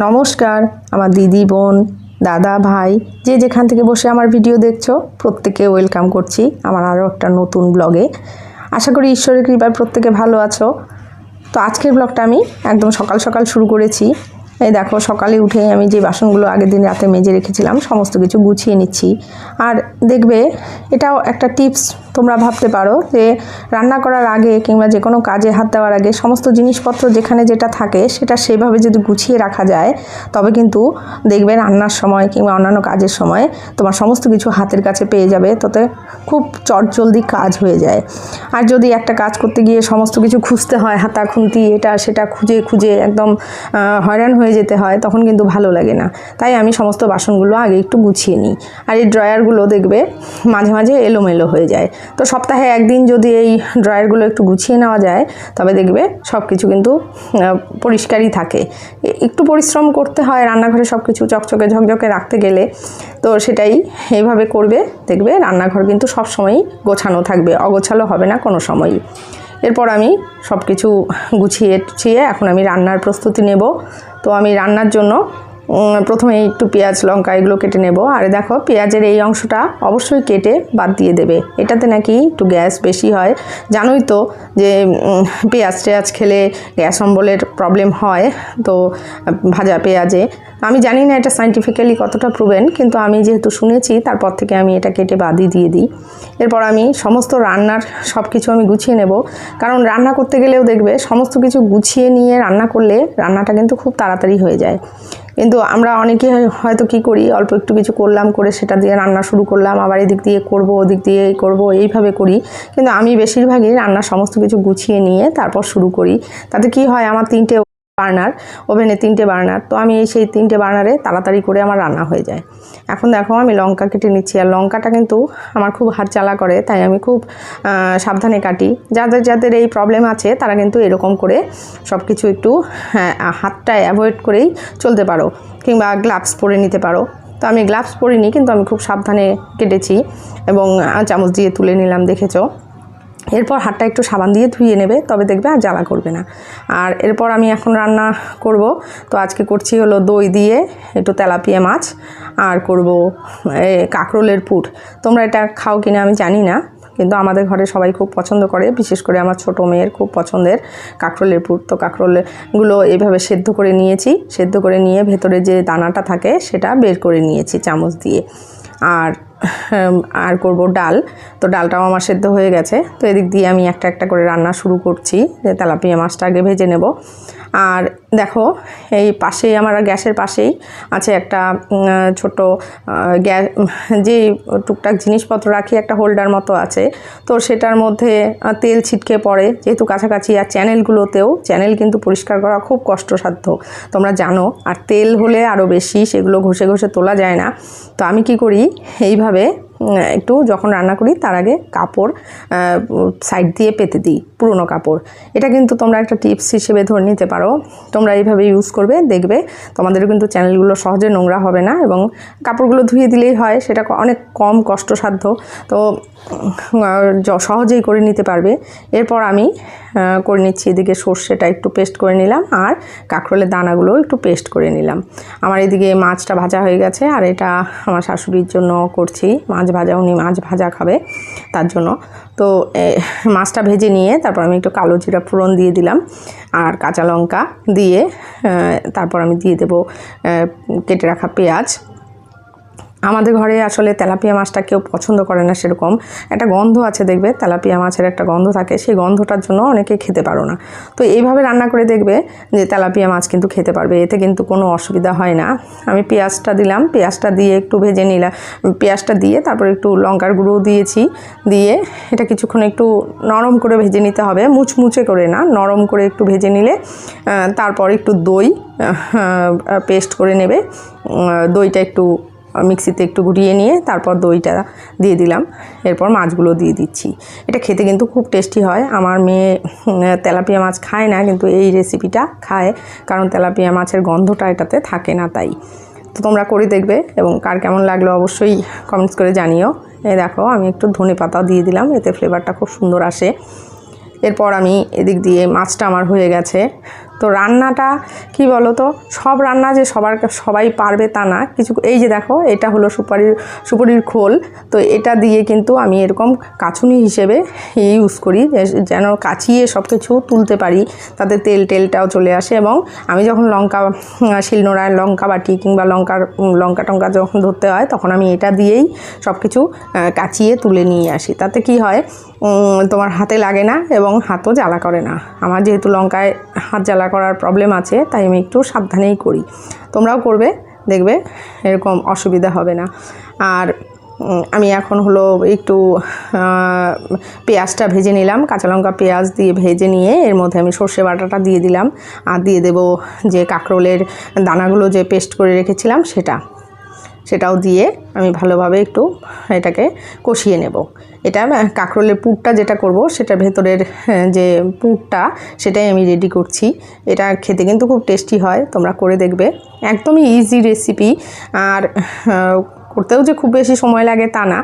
নমস্কার আমার দিদি বোন দাদা ভাই যে যেখান থেকে বসে আমার ভিডিও দেখছো প্রত্যেককে ওয়েলকাম করছি আমার আরও একটা নতুন ব্লগে। আশা করি ঈশ্বরের কৃপায় প্রত্যেকে ভালো আছো। তো আজকের ব্লগটা আমি একদম সকাল সকাল শুরু করেছি। এই দেখো সকালে উঠে আমি যে বাসনগুলো আগের দিন রাতে মেজে রেখেছিলাম সমস্ত কিছু গুছিয়ে নিচ্ছি। আর দেখবে এটাও একটা টিপস, তোমরা ভাবতে পারো যে রান্না করার আগে কিংবা যে কোনো কাজে হাত দেওয়ার আগে সমস্ত জিনিসপত্র যেখানে যেটা থাকে সেটা সেভাবে যদি গুছিয়ে রাখা যায় তবে কিন্তু দেখবে রান্নার সময় কিংবা অন্যান্য কাজের সময় তোমার সমস্ত কিছু হাতের কাছে পেয়ে যাবে, তাতে খুব চটজলদি কাজ হয়ে যায়। আর যদি একটা কাজ করতে গিয়ে সমস্ত কিছু খুঁজতে হয়, হাতা খুন্তি এটা সেটা খুঁজে খুঁজে একদম হয়রান হয়ে যেতে হয়, তখন কিন্তু ভালো লাগে না। তাই আমি সমস্ত বাসনগুলো আগে একটু গুছিয়ে নিই। আর এই ড্রয়ারগুলো দেখবে মাঝে মাঝে এলোমেলো হয়ে যায়, তো সপ্তাহে একদিন যদি এই ড্রয়ারগুলো একটু গুছিয়ে নেওয়া যায় তবে দেখবে সব কিছু কিন্তু পরিষ্কারই থাকে। একটু পরিশ্রম করতে হয় রান্নাঘরে সব কিছু চকচকে ঝকঝকে রাখতে গেলে, তো সেটাই এইভাবে করবে, দেখবে রান্নাঘর কিন্তু সব সময়ই গোছানো থাকবে, অগোছালো হবে না কোনো সময়ই। এরপর আমি সব কিছু গুছিয়ে এখন আমি রান্নার প্রস্তুতি নেব। তো আমি রান্নার জন্য প্রথমে একটু পেঁয়াজ লঙ্কা এগুলো কেটে নেব। আর দেখো পেঁয়াজের এই অংশটা অবশ্যই কেটে বাদ দিয়ে দেবে, এটাতে নাকি একটু গ্যাস বেশি হয়। জানোই তো যে পেঁয়াজ খেলে গ্যাস অম্বলের প্রবলেম হয়, তো ভাজা পেঁয়াজে। আমি জানি না এটা সায়েন্টিফিক্যালি কতটা প্রুভেন, কিন্তু আমি যেহেতু শুনেছি তারপর থেকে আমি এটা কেটে বাদই দিয়ে দিই। এরপর আমি সমস্ত রান্নার সব কিছু আমি গুছিয়ে নেব, কারণ রান্না করতে গেলেও দেখবে সমস্ত কিছু গুছিয়ে নিয়ে রান্না করলে রান্নাটা কিন্তু খুব তাড়াতাড়ি হয়ে যায়। কিন্তু আমরা অনেকে হয়তো কি করি, অল্প একটু কিছু করলাম, করে সেটা দিয়ে রান্না শুরু করলাম, আবার এদিক দিয়ে করব ওদিক দিয়ে করব, এইভাবে করি। কিন্তু আমি বেশিরভাগই রান্নার সমস্ত কিছু গুছিয়ে নিয়ে তারপর শুরু করি। তাতে কি হয়, আমার 3টে বার্নার, ওভেনে 3টে বার্নার, তো আমি সেই 3টে বার্নারে তাড়াতাড়ি করে আমার রান্না হয়ে যায়। এখন দেখো আমি লঙ্কা কেটে নিচ্ছি, আর লঙ্কাটা কিন্তু আমার খুব হাত জ্বালা করে, তাই আমি খুব সাবধানে কাটি। যাদের এই প্রবলেম আছে তারা কিন্তু এরকম করে সব কিছু একটু হাতটা অ্যাভয়েড করেই চলতে পারো, কিংবা গ্লাভস পরে নিতে পারো। তো আমি গ্লাভস পরিনি, কিন্তু আমি খুব সাবধানে কেটেছি এবং চামচ দিয়ে তুলে নিলাম, দেখেছো। এরপর হাতটা একটু সাবান দিয়ে ধুয়ে নেবে, তবে দেখবে আর জ্বালা করবে না। আর এরপর আমি এখন রান্না করব। তো আজকে করছি হলো দই দিয়ে একটু তেলাপিয়া মাছ, আর করব কাঁকরোলের পুর। তোমরা এটা খাও কিনা আমি জানি না, কিন্তু আমাদের ঘরে সবাই খুব পছন্দ করে, বিশেষ করে আমার ছোটো মেয়ের খুব পছন্দের কাঁকরোলের পুর। তো কাঁকরোলগুলো এইভাবে সেদ্ধ করে নিয়েছি, সেদ্ধ করে নিয়ে ভেতরে যে দানাটা থাকে সেটা বের করে নিয়েছি চামচ দিয়ে। আর করব ডাল। তো ডালটাও আমার সেদ্ধ হয়ে গেছে। তো এদিক দিয়ে আমি একটা একটা করে রান্না শুরু করছি, যে তেলাপিয়া মাছটা আগে ভেজে নেব। আর দেখো এই পাশেই আমার গ্যাসের পাশেই আছে একটা ছোট গ্যাস, যে টুকটাক জিনিসপত্র রাখি, একটা হোল্ডার মতো আছে। তো সেটার মধ্যে তেল ছিটকে পড়ে যেহেতু কাছাকাছি, আর চ্যানেল কিন্তু পরিষ্কার করা খুব কষ্টসাধ্য, তোমরা জানো। আর তেল হলে আরও বেশি, সেগুলো ঘষে ঘষে তোলা যায় না। তো আমি কি করি, এইভাবে একটু যখন রান্না করি তার আগে কাপড় সাইড দিয়ে পেতে দিই, পুরনো কাপড়। এটা কিন্তু তোমরা একটা টিপস হিসেবে ধরে নিতে পারো, তোমরা এইভাবে ইউজ করবে, দেখবে তোমাদের কিন্তু চ্যানেলগুলো সহজে নোংরা হবে না, এবং কাপড়গুলো ধুয়ে দিলেই হয়, সেটা অনেক কম কষ্টসাধ্য, তো সহজেই করে নিতে পারবে। এরপর আমি করে নিচ্ছি এদিকে সর্ষেটা একটু পেস্ট করে নিলাম, আর কাঁকরোলের দানাগুলো একটু পেস্ট করে নিলাম। আমার এদিকে মাছটা ভাজা হয়ে গেছে, আর এটা আমার শাশুড়ির জন্য করছি মাছ ভাজা, উনি মাছ ভাজা খাবে তার জন্য। তো মাছটা ভেজে নিয়ে তারপর আমি একটু কালো জিরা ফোড়ন দিয়ে দিলাম, আর কাঁচা লঙ্কা দিয়ে তারপর আমি দিয়ে দেবো কেটে রাখা পেঁয়াজ। আমাদের ঘরে আসলে তেলাপিয়া মাছটা কেউ পছন্দ করে না, সেরকম একটা গন্ধ আছে, দেখবে তেলাপিয়া মাছের একটা গন্ধ থাকে, সেই গন্ধটার জন্য অনেকে খেতে পারো না। তো এইভাবে রান্না করে দেখবে যে তেলাপিয়া মাছ কিন্তু খেতে পারবে, এতে কিন্তু কোনো অসুবিধা হয় না। আমি পেঁয়াজটা দিলাম, পেঁয়াজটা দিয়ে একটু ভেজে নিলাম, পেঁয়াজটা দিয়ে তারপর একটু লঙ্কার গুঁড়ো দিয়েছি, দিয়ে এটা কিছুক্ষণ একটু নরম করে ভেজে নিতে হবে, মুচমুচে করে না, নরম করে একটু ভেজে নিলে তারপর একটু দই পেস্ট করে নেবে। দইটা একটু মিক্সিতে একটু ঘুরিয়ে নিয়ে তারপর দইটা দিয়ে দিলাম, এরপর মাছগুলো দিয়ে দিচ্ছি। এটা খেতে কিন্তু খুব টেস্টি হয়। আমার মেয়ে তেলাপিয়া মাছ খায় না, কিন্তু এই রেসিপিটা খায়, কারণ তেলাপিয়া মাছের গন্ধটা এটাতে থাকে না, তাই। তো তোমরা করে দেখবে, এবং কার কেমন লাগলো অবশ্যই কমেন্টস করে জানিও। এই দেখো আমি একটু ধনেপাতাও দিয়ে দিলাম, এতে ফ্লেভারটা খুব সুন্দর আসে। এরপর আমি এদিক দিয়ে মাছটা আমার হয়ে গেছে, তো রান্নাটা কি বলো তো, সব রান্না যে সবাই পারবে তা না। কিছু এই যে দেখো, এটা হলো সুপারির খোল। তো এটা দিয়ে কিন্তু আমি এরকম কাছুনি হিসেবে ইউজ করি, যেন কাচিয়ে সব কিছু তুলতে পারি, তাতে তেলটাও চলে আসে। এবং আমি যখন শিলনোড়ায় লঙ্কা বাটি কিংবা লঙ্কা টঙ্কা যখন ধরতে হয়, তখন আমি এটা দিয়েই সব কিছু কাচিয়ে তুলে নিয়ে আসি। তাতে কি হয়, তোমার হাতে লাগে না এবং হাতও জ্বালা করে না। আমার যেহেতু লঙ্কায় হাত জ্বালা করার প্রবলেম আছে, তাই আমি একটু সাবধানেই করি। তোমরাও করবে, দেখবে এরকম অসুবিধা হবে না। আর আমি এখন হলো একটু পেঁয়াজটা ভেজে নিলাম, কাঁচা লঙ্কা পেঁয়াজ দিয়ে ভেজে নিয়ে এর মধ্যে আমি সর্ষে বাটাটা দিয়ে দিলাম। আর দিয়ে দেব যে কাঁকরোলের দানাগুলো যে পেস্ট করে রেখেছিলাম সেটাও দিয়ে আমি ভালোভাবে একটু এটাকে কষিয়ে নেব। এটা কাঁকরোলের পুরটা যেটা করব, সেটার ভেতরের যে পুরটা সেটাই আমি রেডি করছি। এটা খেতে কিন্তু খুব টেস্টি হয়, তোমরা করে দেখবে। একদমই ইজি রেসিপি, আর করতেও যে খুব বেশি সময় লাগে তা না।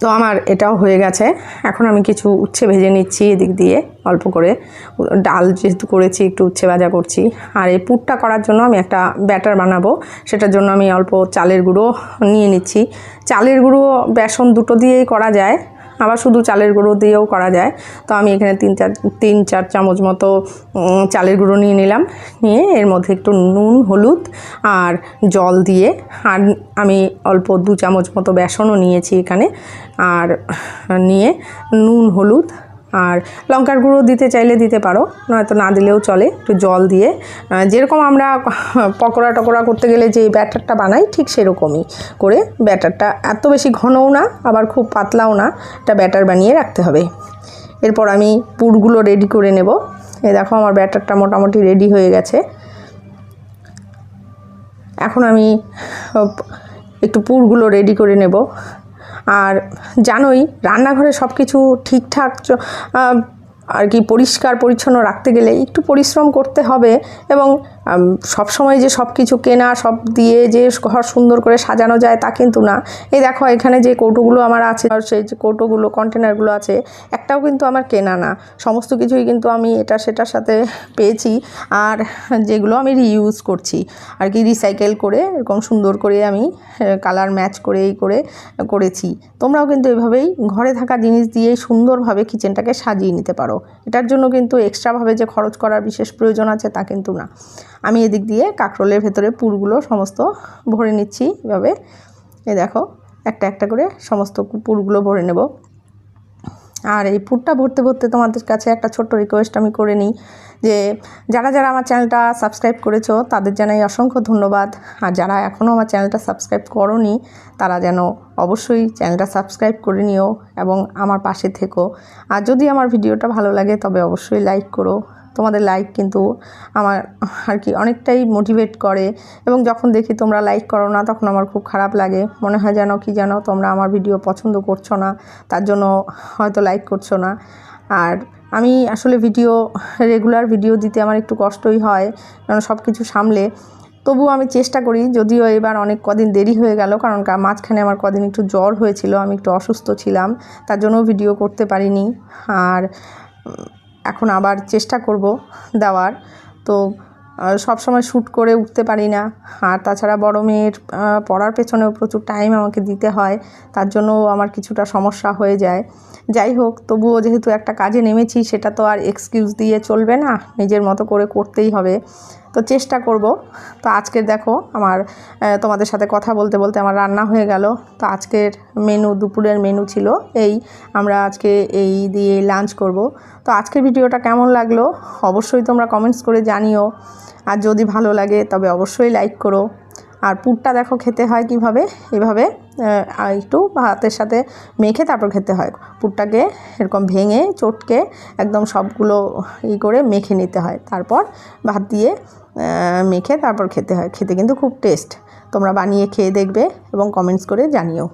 তো আমার এটাও হয়ে গেছে। এখন আমি কিছু উচ্ছে ভেজে নিচ্ছি এদিক দিয়ে অল্প করে। ডাল যেহেতু করেছি, একটু উচ্ছে ভাজা করছি। আর এই পুরটা করার জন্য আমি একটা ব্যাটার বানাবো, সেটার জন্য আমি অল্প চালের গুঁড়ো নিয়ে নিচ্ছি। চালের গুঁড়ো বেসন দুটো দিয়েই করা যায়, আবার শুধু চালের গুঁড়ো দিয়েও করা যায়। তো আমি এখানে 3-4 চামচ মতো চালের গুঁড়ো নিয়ে নিলাম। নিয়ে এর মধ্যে একটু নুন, হলুদ আর জল দিয়ে, আর আমি অল্প 2 চামচ মতো বেসনও নিয়েছি এখানে। আর নিয়ে নুন, হলুদ আর লঙ্কার গুঁড়ো দিতে চাইলে দিতে পারো, নয়তো না দিলেও চলে। একটু জল দিয়ে, যেরকম আমরা পকোড়া টকোড়া করতে গেলে যে ব্যাটারটা বানাই, ঠিক সেরকমই করে ব্যাটারটা, এত বেশি ঘনও না আবার খুব পাতলাও না, একটা ব্যাটার বানিয়ে রাখতে হবে। এরপর আমি পুরগুলো রেডি করে নেব। এই দেখো, আমার ব্যাটারটা মোটামুটি রেডি হয়ে গেছে। এখন আমি একটু পুরগুলো রেডি করে নেব। আর জানোই, রান্নাঘরে সব কিছু ঠিকঠাক আর কি পরিষ্কার পরিচ্ছন্ন রাখতে গেলে একটু পরিশ্রম করতে হবে। এবং সব সময় যে সব কিছু কেনা, সব দিয়ে যে ঘর সুন্দর করে সাজানো যায় তা কিন্তু না। এই দেখো, এখানে যে কৌটোগুলো আমার আছে, সেই যে কৌটোগুলো, কন্টেনারগুলো আছে, একটাও কিন্তু আমার কেনা না। সমস্ত কিছুই কিন্তু আমি সেটার সাথে পেয়েছি। আর যেগুলো আমি রিইউজ করছি আর কি, রিসাইকেল করে এরকম সুন্দর করে আমি কালার ম্যাচ করেছি। তোমরাও কিন্তু এভাবেই ঘরে থাকা জিনিস দিয়েই সুন্দরভাবে কিচেনটাকে সাজিয়ে নিতে পারো। এটার জন্য কিন্তু এক্সট্রাভাবে যে খরচ করার বিশেষ প্রয়োজন আছে তা কিন্তু না। আমি এদিক দিয়ে কাঁকরোলের ভেতরে পুরগুলো সমস্ত ভরে নিচ্ছি এভাবে। এই দেখো, একটা একটা করে সমস্ত পুরগুলো ভরে নেব। আর এই পুরটা ভরতে ভরতে তোমাদের কাছে একটা ছোট্ট রিকোয়েস্ট আমি করে নিই, যে যারা আমার চ্যানেলটা সাবস্ক্রাইব করেছো তাদের জানাই অসংখ্য ধন্যবাদ। আর যারা এখনও আমার চ্যানেলটা সাবস্ক্রাইব করোনি, তারা যেন অবশ্যই চ্যানেলটা সাবস্ক্রাইব করে নিও এবং আমার পাশে থেকো। আর যদি আমার ভিডিওটা ভালো লাগে তবে অবশ্যই লাইক করো। তোমাদের লাইক কিন্তু আমার আর কি অনেকটাই মোটিভেট করে। এবং যখন দেখি তোমরা লাইক করো না, তখন আমার খুব খারাপ লাগে। মনে হয় যেন তোমরা আমার ভিডিও পছন্দ করছো না, তার জন্য হয়তো লাইক করছো না। আর আমি আসলে রেগুলার ভিডিও দিতে আমার একটু কষ্টই হয়, কারণ সব কিছু সামলে। তবুও আমি চেষ্টা করি, যদিও এবার অনেক কদিন দেরি হয়ে গেল, কারণ মাঝখানে আমার কদিন একটু জ্বর হয়েছিল, আমি একটু অসুস্থ ছিলাম, তার জন্য ভিডিও করতে পারিনি। আর এখন আবার চেষ্টা করব দেওয়ার। তো সব সময় শ্যুট করে উঠতে পারি না। আর তাছাড়া বড় মেয়ের পড়ার পেছনেও প্রচুর টাইম আমাকে দিতে হয়, তার জন্যও আমার কিছুটা সমস্যা হয়ে যায়। যাই হোক, তবুও যেহেতু একটা কাজে নেমেছি, সেটা তো আর এক্সকিউজ দিয়ে চলবে না, নিজের মতো করে করতেই হবে। তো চেষ্টা করব। তো আজকের দেখো, আমার তোমাদের সাথে কথা বলতে বলতে আমার রান্না হয়ে গেল। তো আজকের দুপুরের মেনু ছিল আমরা আজকে এই দিয়ে লাঞ্চ করব। তো আজকের ভিডিওটা কেমন লাগলো অবশ্যই তোমরা কমেন্টস করে জানিও। আর যদি ভালো লাগে তবে অবশ্যই লাইক করো। আর পুরটা দেখো খেতে হয় কিভাবে, এভাবে একটু ভাতের সাথে মেখে তারপর খেতে হয়। পুরটাকে এরকম ভেঙে চটকে একদম সবগুলো করে মেখে নিতে হয়, তারপর ভাত দিয়ে মেখে তারপর খেতে হয়। খেতে কিন্তু খুব টেস্ট। তোমরা বানিয়ে খেয়ে দেখবে এবং কমেন্টস করে জানিও।